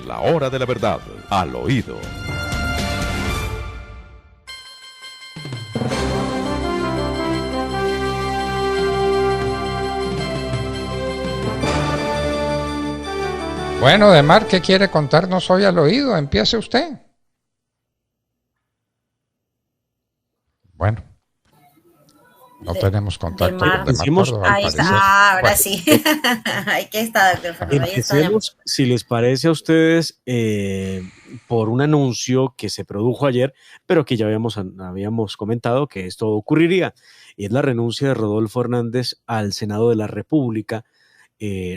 La hora de la verdad, al oído. Bueno, Demar, ¿qué quiere contarnos hoy al oído? Empiece usted. Bueno, no tenemos contacto con Demar Córdoba, al Ahí parecer. está, ahora Bueno. sí. Ahí que está, doctor Fernando. Empecemos, si les parece a ustedes, por un anuncio que se produjo ayer, pero que ya habíamos comentado que esto ocurriría, y es la renuncia de Rodolfo Hernández al Senado de la República.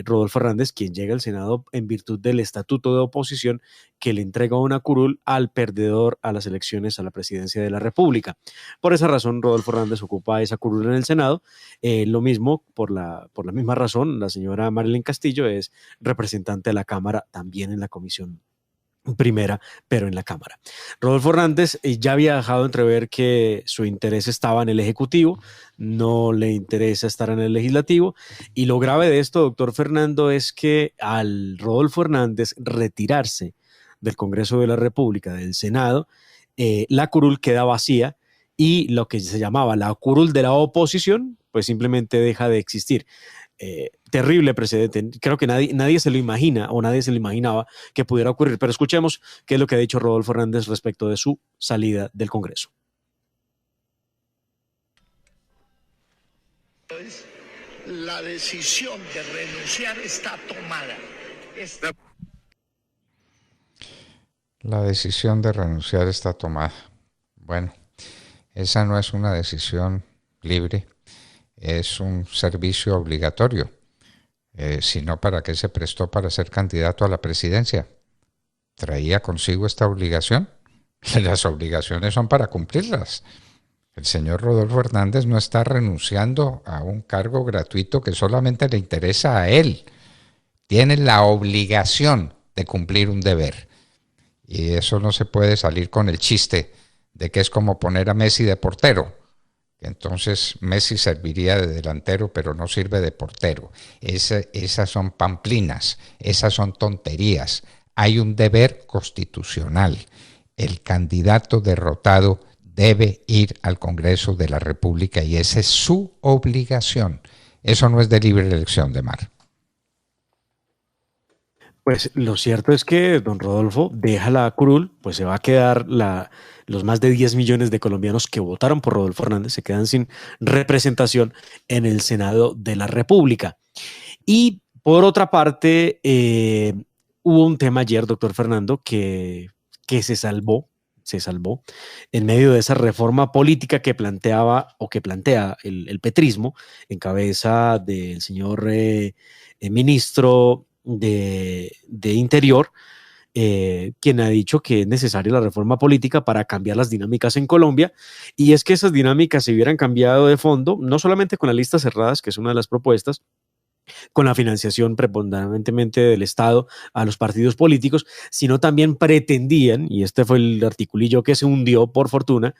Rodolfo Hernández, quien llega al Senado en virtud del estatuto de oposición que le entrega una curul al perdedor a las elecciones a la presidencia de la República. Por esa razón, Rodolfo Hernández ocupa esa curul en el Senado. Lo mismo, por la misma razón, la señora Marilyn Castillo es representante de la Cámara también en la comisión primera, pero en la Cámara. Rodolfo Hernández ya había dejado entrever que su interés estaba en el Ejecutivo, no le interesa estar en el Legislativo, y lo grave de esto, doctor Fernando, es que al Rodolfo Hernández retirarse del Congreso de la República, del Senado, la curul queda vacía y lo que se llamaba la curul de la oposición, pues simplemente deja de existir. Terrible precedente. Creo que nadie se lo imagina o nadie se lo imaginaba que pudiera ocurrir. Pero escuchemos qué es lo que ha dicho Rodolfo Hernández respecto de su salida del Congreso. La decisión de renunciar está tomada. La decisión de renunciar está tomada. Bueno, esa no es una decisión libre. Es un servicio obligatorio, sino para qué se prestó para ser candidato a la presidencia. ¿Traía consigo esta obligación? Las obligaciones son para cumplirlas. El señor Rodolfo Hernández no está renunciando a un cargo gratuito que solamente le interesa a él. Tiene la obligación de cumplir un deber. Y eso no se puede salir con el chiste de que es como poner a Messi de portero. Entonces Messi serviría de delantero, pero no sirve de portero. Esas son pamplinas, esas son tonterías. Hay un deber constitucional. El candidato derrotado debe ir al Congreso de la República y esa es su obligación. Eso no es de libre elección, Demar. Pues lo cierto es que don Rodolfo deja la curul, pues se va a quedar los más de 10 millones de colombianos que votaron por Rodolfo Hernández, se quedan sin representación en el Senado de la República. Y por otra parte, hubo un tema ayer, doctor Fernando, que se salvó en medio de esa reforma política que plantea el petrismo en cabeza del señor ministro de Interior, quien ha dicho que es necesaria la reforma política para cambiar las dinámicas en Colombia, y es que esas dinámicas se hubieran cambiado de fondo, no solamente con las listas cerradas, que es una de las propuestas, con la financiación preponderantemente del Estado a los partidos políticos, sino también pretendían, y este fue el articulillo que se hundió por fortuna,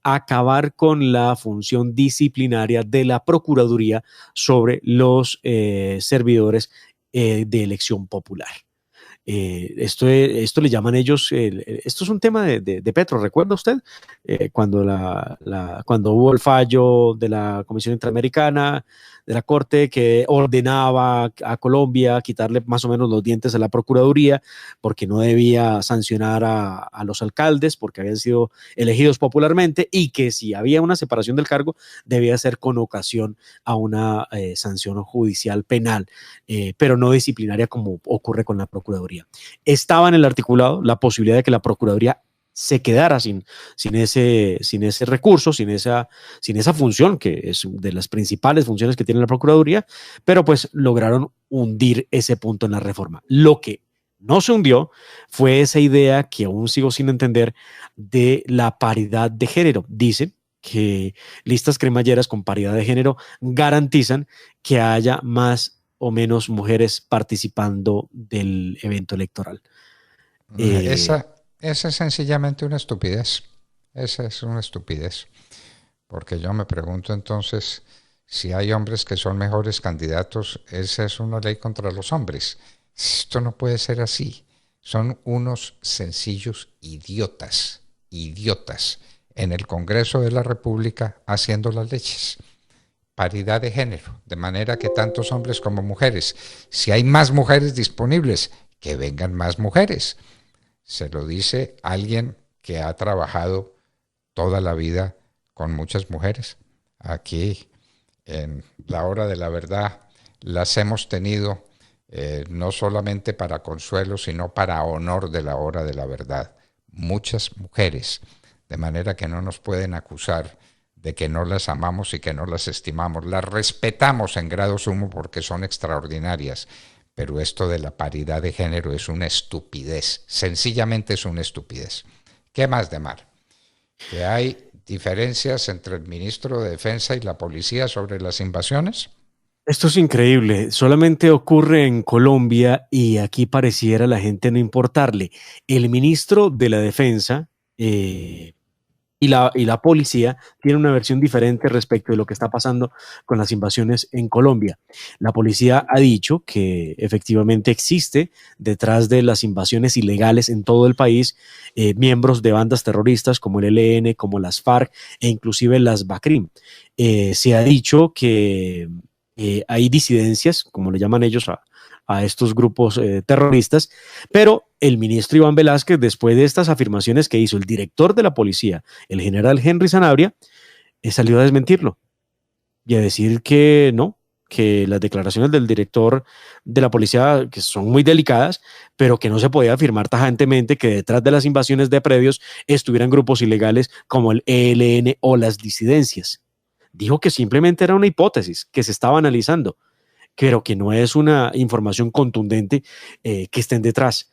acabar con la función disciplinaria de la Procuraduría sobre los servidores de elección popular. Esto le llaman ellos, esto es un tema de Petro, ¿recuerda usted? Cuando hubo el fallo de la Comisión Interamericana, de la Corte, que ordenaba a Colombia quitarle más o menos los dientes a la Procuraduría porque no debía sancionar a los alcaldes porque habían sido elegidos popularmente, y que si había una separación del cargo debía ser con ocasión a una sanción judicial penal, pero no disciplinaria como ocurre con la Procuraduría. Estaba en el articulado la posibilidad de que la Procuraduría se quedara sin ese recurso, sin esa función, que es de las principales funciones que tiene la Procuraduría, pero pues lograron hundir ese punto en la reforma. Lo que no se hundió fue esa idea que aún sigo sin entender de la paridad de género. Dicen que listas cremalleras con paridad de género garantizan que haya más o menos mujeres participando del evento electoral. Esa es sencillamente una estupidez. Esa es una estupidez. Porque yo me pregunto entonces, si hay hombres que son mejores candidatos, esa es una ley contra los hombres. Esto no puede ser así. Son unos sencillos idiotas, en el Congreso de la República haciendo las leyes. Paridad de género, de manera que tantos hombres como mujeres, si hay más mujeres disponibles, que vengan más mujeres. Se lo dice alguien que ha trabajado toda la vida con muchas mujeres. Aquí, en la hora de la verdad, las hemos tenido no solamente para consuelo, sino para honor de la hora de la verdad. Muchas mujeres, de manera que no nos pueden acusar de que no las amamos y que no las estimamos. Las respetamos en grado sumo porque son extraordinarias, pero esto de la paridad de género es una estupidez, sencillamente es una estupidez. ¿Qué más de mal? ¿Que hay diferencias entre el ministro de Defensa y la policía sobre las invasiones? Esto es increíble, solamente ocurre en Colombia y aquí pareciera a la gente no importarle. El ministro de la Defensa y la policía tienen una versión diferente respecto de lo que está pasando con las invasiones en Colombia. La policía ha dicho que efectivamente existe detrás de las invasiones ilegales en todo el país miembros de bandas terroristas como el ELN, como las FARC e inclusive las BACRIM. Se ha dicho que hay disidencias, como le llaman ellos a estos grupos terroristas, pero el ministro Iván Velázquez, después de estas afirmaciones que hizo el director de la policía, el general Henry Sanabria, salió a desmentirlo y a decir que no, que las declaraciones del director de la policía, que son muy delicadas, pero que no se podía afirmar tajantemente que detrás de las invasiones de predios estuvieran grupos ilegales como el ELN o las disidencias. Dijo que simplemente era una hipótesis que se estaba analizando, pero que no es una información contundente que estén detrás.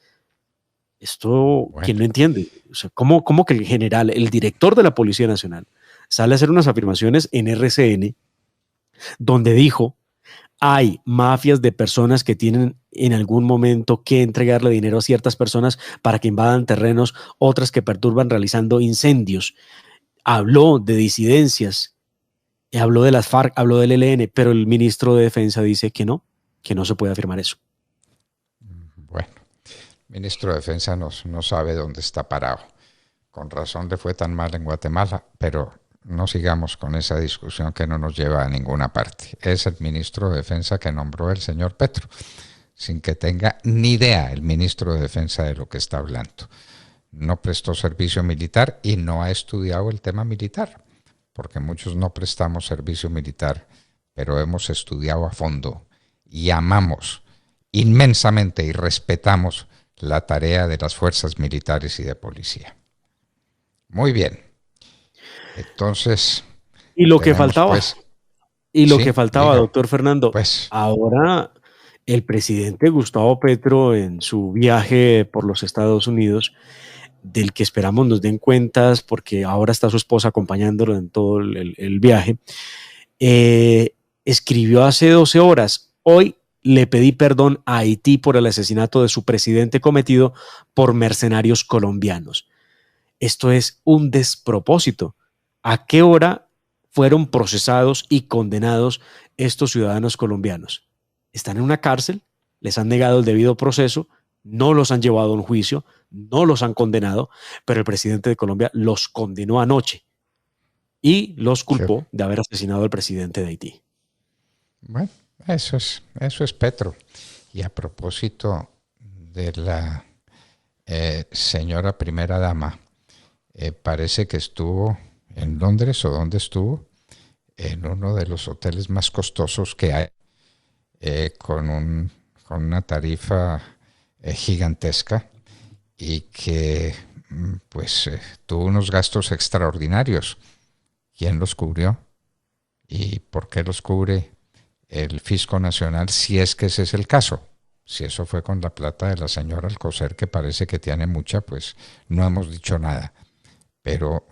Esto, Bueno. ¿quién lo entiende? O sea, ¿cómo que el general, el director de la Policía Nacional, sale a hacer unas afirmaciones en RCN donde dijo hay mafias de personas que tienen en algún momento que entregarle dinero a ciertas personas para que invadan terrenos, otras que perturban realizando incendios? Habló de disidencias, habló de las FARC, habló del ELN, pero el ministro de Defensa dice que no se puede afirmar eso. Bueno, el ministro de Defensa no sabe dónde está parado. Con razón le fue tan mal en Guatemala, pero no sigamos con esa discusión que no nos lleva a ninguna parte. Es el ministro de Defensa que nombró el señor Petro, sin que tenga ni idea el ministro de Defensa de lo que está hablando. No prestó servicio militar y no ha estudiado el tema militar, porque muchos no prestamos servicio militar, pero hemos estudiado a fondo y amamos inmensamente y respetamos la tarea de las fuerzas militares y de policía. Muy bien. Entonces, y lo que faltaba, pues, diga, doctor Fernando, pues, ahora el presidente Gustavo Petro en su viaje por los Estados Unidos, del que esperamos nos den cuentas porque ahora está su esposa acompañándolo en todo el viaje, escribió hace 12 horas, hoy le pedí perdón a Haití por el asesinato de su presidente cometido por mercenarios colombianos. Esto es un despropósito. ¿A qué hora fueron procesados y condenados estos ciudadanos colombianos? Están en una cárcel, les han negado el debido proceso, no los han llevado a un juicio, no los han condenado, pero el presidente de Colombia los condenó anoche y los culpó de haber asesinado al presidente de Haití. Bueno, eso es Petro. Y a propósito de la señora primera dama, parece que estuvo en Londres, o donde estuvo, en uno de los hoteles más costosos que hay, con una tarifa gigantesca, y que pues tuvo unos gastos extraordinarios. ¿Quién los cubrió? ¿Y por qué los cubre el Fisco Nacional, si es que ese es el caso? Si eso fue con la plata de la señora Alcocer, que parece que tiene mucha, pues no hemos dicho nada. Pero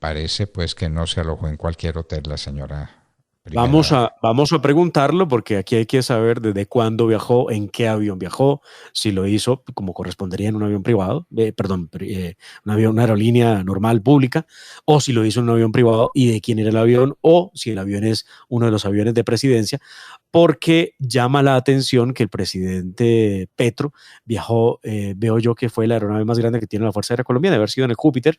parece pues que no se alojó en cualquier hotel la señora Vamos a preguntarlo porque aquí hay que saber desde cuándo viajó, en qué avión viajó, si lo hizo como correspondería en un avión privado, una aerolínea normal pública, o si lo hizo en un avión privado y de quién era el avión, o si el avión es uno de los aviones de presidencia, porque llama la atención que el presidente Petro viajó, veo yo que fue la aeronave más grande que tiene la Fuerza Aérea Colombiana, de haber sido en el Júpiter,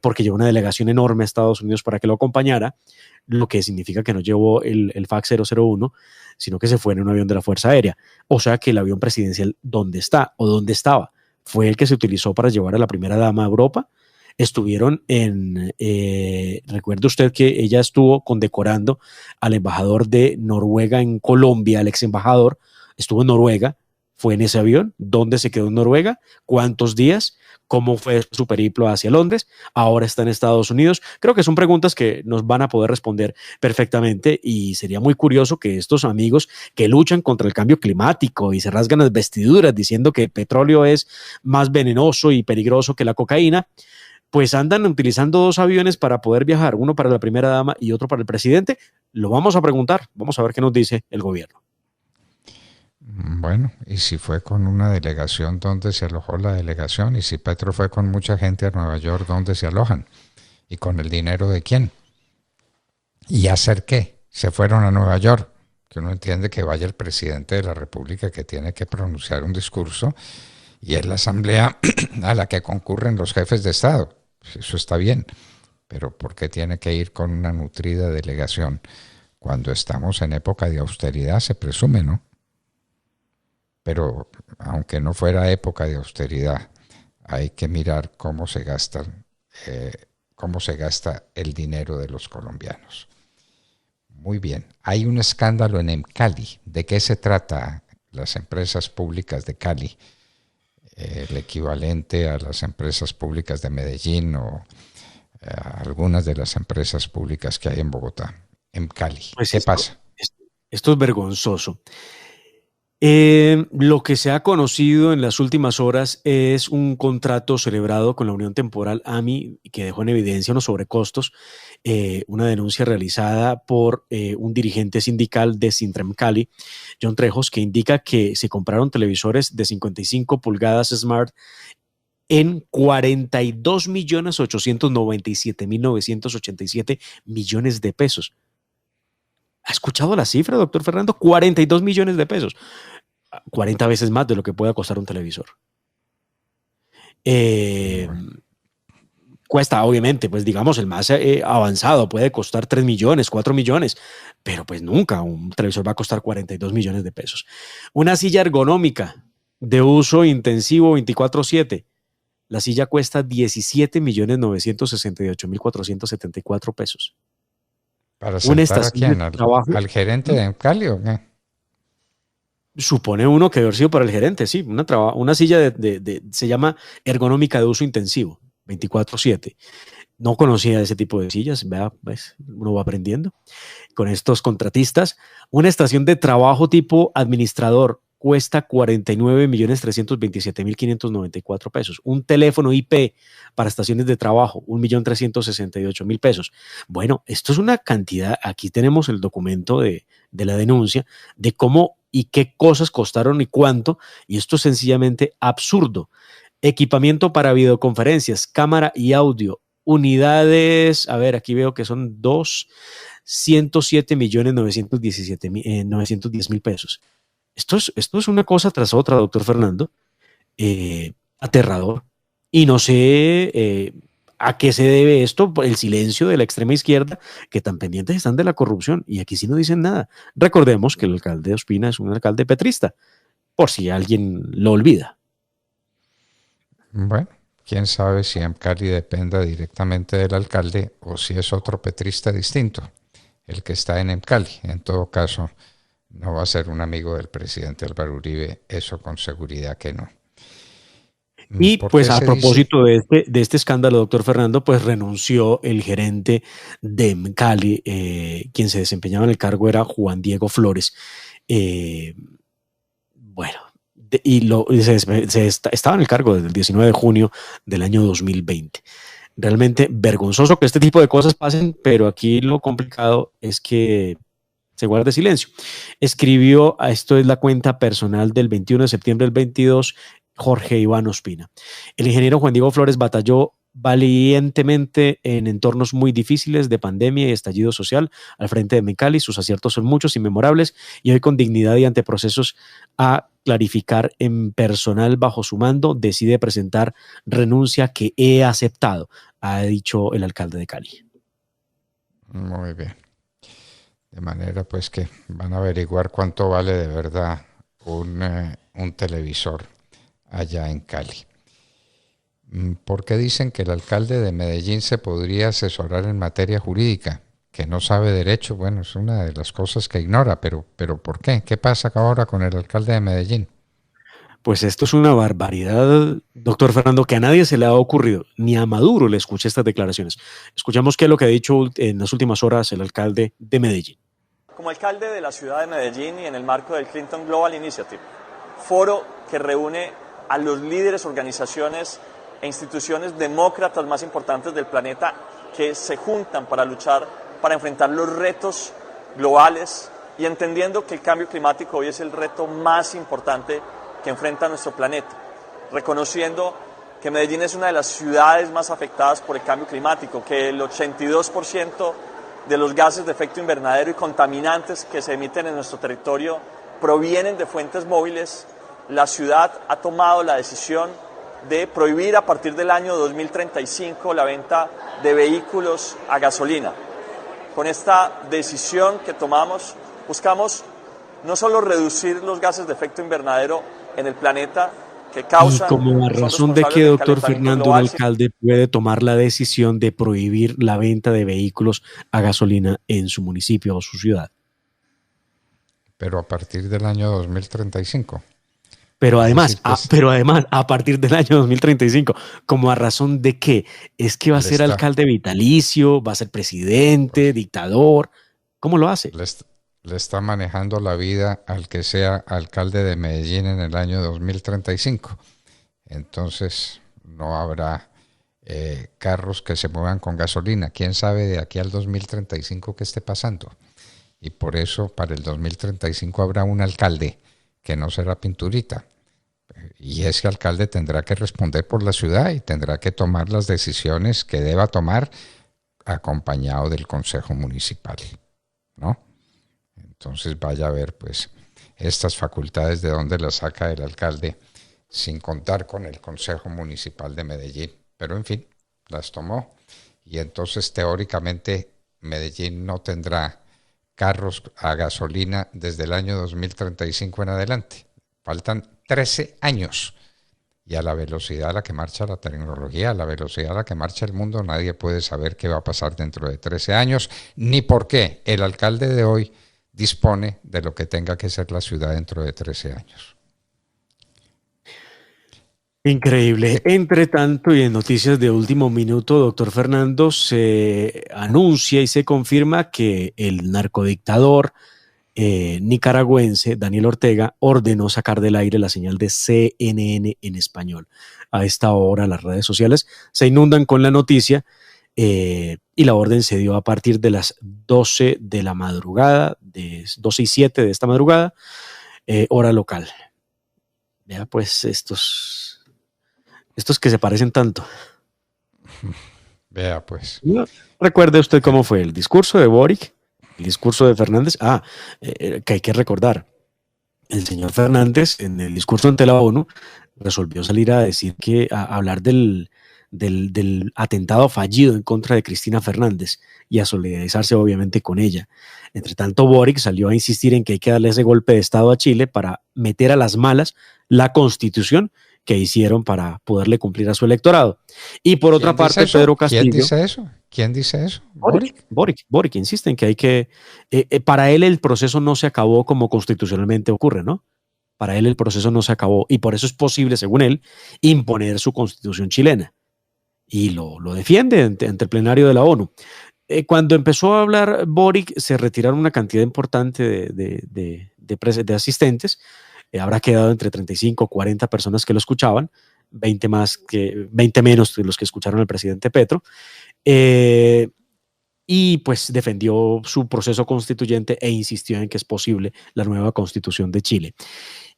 porque llevó una delegación enorme a Estados Unidos para que lo acompañara, lo que significa que no llevó el FAC 001, sino que se fue en un avión de la Fuerza Aérea. O sea que el avión presidencial, ¿dónde está o dónde estaba? Fue el que se utilizó para llevar a la primera dama a Europa. Estuvieron recuerde usted que ella estuvo condecorando al embajador de Noruega en Colombia, al ex embajador, estuvo en Noruega, fue en ese avión. ¿Dónde se quedó en Noruega? ¿Cuántos días? ¿Cómo fue su periplo hacia Londres? Ahora está en Estados Unidos. Creo que son preguntas que nos van a poder responder perfectamente y sería muy curioso que estos amigos que luchan contra el cambio climático y se rasgan las vestiduras diciendo que el petróleo es más venenoso y peligroso que la cocaína, pues andan utilizando dos aviones para poder viajar, uno para la primera dama y otro para el presidente. Lo vamos a preguntar, vamos a ver qué nos dice el gobierno. Bueno, y si fue con una delegación, ¿dónde se alojó la delegación? Y si Petro fue con mucha gente a Nueva York, ¿dónde se alojan? ¿Y con el dinero de quién? ¿Y hacer qué? Se fueron a Nueva York, que uno entiende que vaya el presidente de la República que tiene que pronunciar un discurso y es la asamblea a la que concurren los jefes de Estado. Eso está bien, pero ¿por qué tiene que ir con una nutrida delegación cuando estamos en época de austeridad? Se presume, ¿no? Pero aunque no fuera época de austeridad, hay que mirar cómo se gasta el dinero de los colombianos. Muy bien, hay un escándalo en Cali. ¿De qué se trata? Las empresas públicas de Cali, el equivalente a las empresas públicas de Medellín o algunas de las empresas públicas que hay en Bogotá, en Cali. Pues ¿Qué pasa? Esto es vergonzoso. Lo que se ha conocido en las últimas horas es un contrato celebrado con la Unión Temporal AMI que dejó en evidencia unos sobrecostos, una denuncia realizada por un dirigente sindical de Sintrem Cali, John Trejos, que indica que se compraron televisores de 55 pulgadas Smart en 42.897.987 millones de pesos. ¿Ha escuchado la cifra, doctor Fernando? 42 millones de pesos. 40 veces más de lo que pueda costar un televisor. Cuesta, obviamente, pues digamos, el más avanzado puede costar 3 millones, 4 millones, pero pues nunca un televisor va a costar 42 millones de pesos. Una silla ergonómica de uso intensivo 24/7. La silla cuesta 17.968.474 pesos. ¿Para sentar a quién? ¿Al gerente de Cali o qué? Supone uno que debe haber sido para el gerente, sí. Una silla se llama ergonómica de uso intensivo, 24/7. No conocía ese tipo de sillas, vea, pues, uno va aprendiendo. Con estos contratistas, una estación de trabajo tipo administrador cuesta 49.327.594 pesos. Un teléfono IP para estaciones de trabajo, 1.368.000 pesos. Bueno, esto es una cantidad. Aquí tenemos el documento de la denuncia de cómo y qué cosas costaron y cuánto, y esto es sencillamente absurdo. Equipamiento para videoconferencias, cámara y audio, unidades, a ver, aquí veo que son 107.910.000 pesos. Esto es una cosa tras otra, doctor Fernando, aterrador. Y no sé a qué se debe esto, el silencio de la extrema izquierda, que tan pendientes están de la corrupción. Y aquí sí no dicen nada. Recordemos que el alcalde de Ospina es un alcalde petrista, por si alguien lo olvida. Bueno, quién sabe si Cali dependa directamente del alcalde o si es otro petrista distinto, el que está en Cali. En todo caso, no va a ser un amigo del presidente Álvaro Uribe, eso con seguridad que no. Y pues a propósito de este escándalo, doctor Fernando, pues renunció el gerente de Cali, quien se desempeñaba en el cargo era Juan Diego Flores. Estaba en el cargo desde el 19 de junio del año 2020. realmente vergonzoso que este tipo de cosas pasen, pero aquí lo complicado es que se guarde silencio. Escribió, esto es la cuenta personal del 21 de septiembre del 22, Jorge Iván Ospina. El ingeniero Juan Diego Flores batalló valientemente en entornos muy difíciles de pandemia y estallido social al frente de Mecali. Sus aciertos son muchos y memorables, y hoy con dignidad y ante procesos a clarificar en personal bajo su mando, decide presentar renuncia que he aceptado, ha dicho el alcalde de Cali. Muy bien. De manera pues que van a averiguar cuánto vale de verdad un televisor allá en Cali. ¿Por qué dicen que el alcalde de Medellín se podría asesorar en materia jurídica? Que no sabe derecho. Bueno, es una de las cosas que ignora, pero ¿por qué? ¿Qué pasa ahora con el alcalde de Medellín? Pues esto es una barbaridad, doctor Fernando, que a nadie se le ha ocurrido, ni a Maduro le escuché estas declaraciones. Escuchamos qué es lo que ha dicho en las últimas horas el alcalde de Medellín. Como alcalde de la ciudad de Medellín y en el marco del Clinton Global Initiative, foro que reúne a los líderes, organizaciones e instituciones demócratas más importantes del planeta que se juntan para luchar, para enfrentar los retos globales y entendiendo que el cambio climático hoy es el reto más importante que enfrenta nuestro planeta, reconociendo que Medellín es una de las ciudades más afectadas por el cambio climático, que el 82% de los gases de efecto invernadero y contaminantes que se emiten en nuestro territorio provienen de fuentes móviles. La ciudad ha tomado la decisión de prohibir a partir del año 2035 la venta de vehículos a gasolina. Con esta decisión que tomamos, buscamos no solo reducir los gases de efecto invernadero en el planeta que causan... Y como a razón de que, doctor Fernando, un alcalde puede tomar la decisión de prohibir la venta de vehículos a gasolina en su municipio o su ciudad. Pero a partir del año 2035. Pero además, a partir del año 2035, ¿como a razón de qué? ¿Es que va a ser alcalde vitalicio, va a ser presidente, dictador? ¿Cómo lo hace? Le está manejando la vida al que sea alcalde de Medellín en el año 2035. Entonces no habrá carros que se muevan con gasolina. ¿Quién sabe de aquí al 2035 qué esté pasando? Y por eso para el 2035 habrá un alcalde que no será pinturita. Y ese alcalde tendrá que responder por la ciudad y tendrá que tomar las decisiones que deba tomar acompañado del Consejo Municipal, ¿no? Entonces vaya a ver pues estas facultades de dónde las saca el alcalde sin contar con el Consejo Municipal de Medellín. Pero en fin, las tomó y entonces teóricamente Medellín no tendrá carros a gasolina desde el año 2035 en adelante. Faltan 13 años. Y a la velocidad a la que marcha la tecnología, a la velocidad a la que marcha el mundo, nadie puede saber qué va a pasar dentro de 13 años, ni por qué el alcalde de hoy dispone de lo que tenga que ser la ciudad dentro de 13 años. Increíble. Entre tanto, y en noticias de último minuto, doctor Fernando, se anuncia y se confirma que el narcodictador nicaragüense Daniel Ortega ordenó sacar del aire la señal de CNN en español. A esta hora las redes sociales se inundan con la noticia y la orden se dio a partir de las 12 de la madrugada, de 12:07 de esta madrugada, hora local. Ya pues estos que se parecen tanto. Vea pues. Recuerde usted cómo fue el discurso de Boric, el discurso de Fernández. Que hay que recordar. El señor Fernández, en el discurso ante la ONU, resolvió salir a decir a hablar del atentado fallido en contra de Cristina Fernández y a solidarizarse obviamente con ella. Entre tanto, Boric salió a insistir en que hay que darle ese golpe de Estado a Chile para meter a las malas la Constitución que hicieron para poderle cumplir a su electorado. Y por otra parte, Pedro Castillo... ¿Quién dice eso? Boric insiste en que hay que... para él el proceso no se acabó como constitucionalmente ocurre, ¿no? Para él el proceso no se acabó y por eso es posible, según él, imponer su constitución chilena. Y lo defiende ante el plenario de la ONU. Cuando empezó a hablar Boric, se retiraron una cantidad importante de asistentes. Habrá quedado entre 35 o 40 personas que lo escuchaban. 20 menos de los que escucharon al presidente Petro. Y pues defendió su proceso constituyente e insistió en que es posible la nueva constitución de Chile.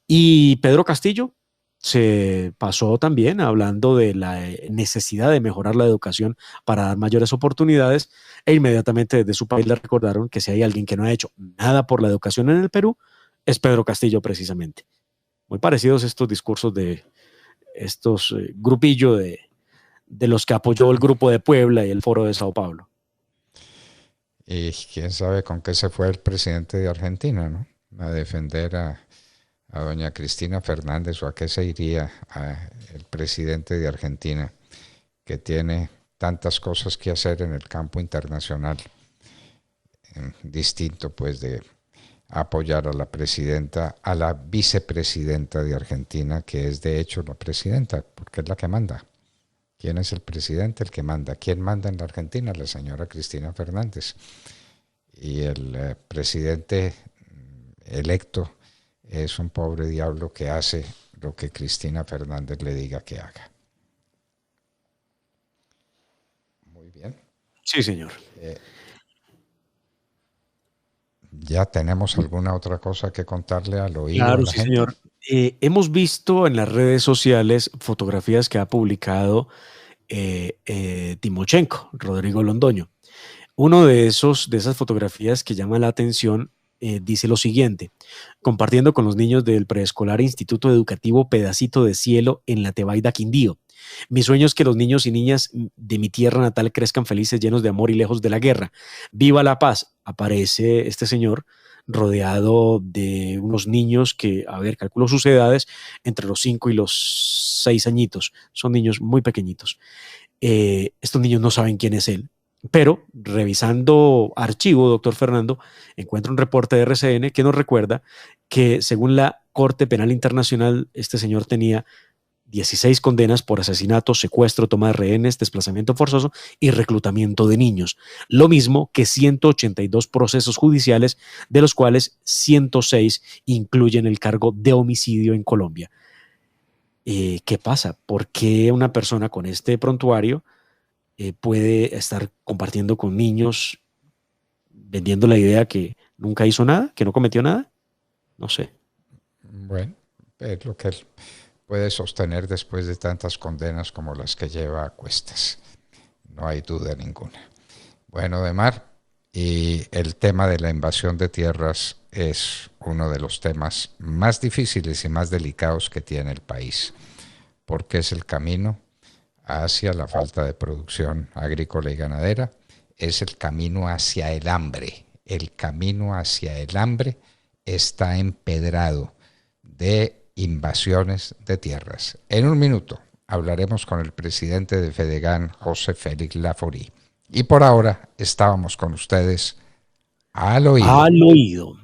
Y Pedro Castillo se pasó también hablando de la necesidad de mejorar la educación para dar mayores oportunidades, e inmediatamente desde su país le recordaron que si hay alguien que no ha hecho nada por la educación en el Perú, es Pedro Castillo precisamente. Muy parecidos estos discursos de estos grupillos de los que apoyó el Grupo de Puebla y el Foro de Sao Paulo. Y quién sabe con qué se fue el presidente de Argentina, ¿no? A defender a doña Cristina Fernández, o a qué se iría el presidente de Argentina, que tiene tantas cosas que hacer en el campo internacional, distinto pues de apoyar a la presidenta, a la vicepresidenta de Argentina, que es de hecho la presidenta, porque es la que manda. ¿Quién es el presidente? El que manda. ¿Quién manda en la Argentina? La señora Cristina Fernández. Y el presidente electo es un pobre diablo que hace lo que Cristina Fernández le diga que haga. Muy bien. Sí, señor. ¿Ya tenemos alguna otra cosa que contarle al oído Claro, a la sí, gente? señor. Hemos visto en las redes sociales fotografías que ha publicado Timochenko, Rodrigo Londoño. Uno de esas fotografías que llama la atención dice lo siguiente: compartiendo con los niños del preescolar Instituto Educativo Pedacito de Cielo en la Tebaida, Quindío. Mi sueño es que los niños y niñas de mi tierra natal crezcan felices, llenos de amor y lejos de la guerra. ¡Viva la paz! Aparece este señor rodeado de unos niños que, a ver, calculo sus edades, entre los 5 y los 6 añitos. Son niños muy pequeñitos. Estos niños no saben quién es él. Pero revisando archivo, doctor Fernando, encuentra un reporte de RCN que nos recuerda que según la Corte Penal Internacional, este señor tenía 16 condenas por asesinato, secuestro, toma de rehenes, desplazamiento forzoso y reclutamiento de niños. Lo mismo que 182 procesos judiciales, de los cuales 106 incluyen el cargo de homicidio en Colombia. ¿Qué pasa? ¿Por qué una persona con este prontuario puede estar compartiendo con niños, vendiendo la idea que nunca hizo nada, que no cometió nada? No sé. Bueno, es lo que él puede sostener después de tantas condenas como las que lleva a cuestas. No hay duda ninguna. Bueno, Demar, y el tema de la invasión de tierras es uno de los temas más difíciles y más delicados que tiene el país, porque es el camino hacia la falta de producción agrícola y ganadera, es el camino hacia el hambre. El camino hacia el hambre está empedrado de invasiones de tierras. En un minuto hablaremos con el presidente de Fedegan, José Félix Laforí. Y por ahora estábamos con ustedes al oído. Al oído.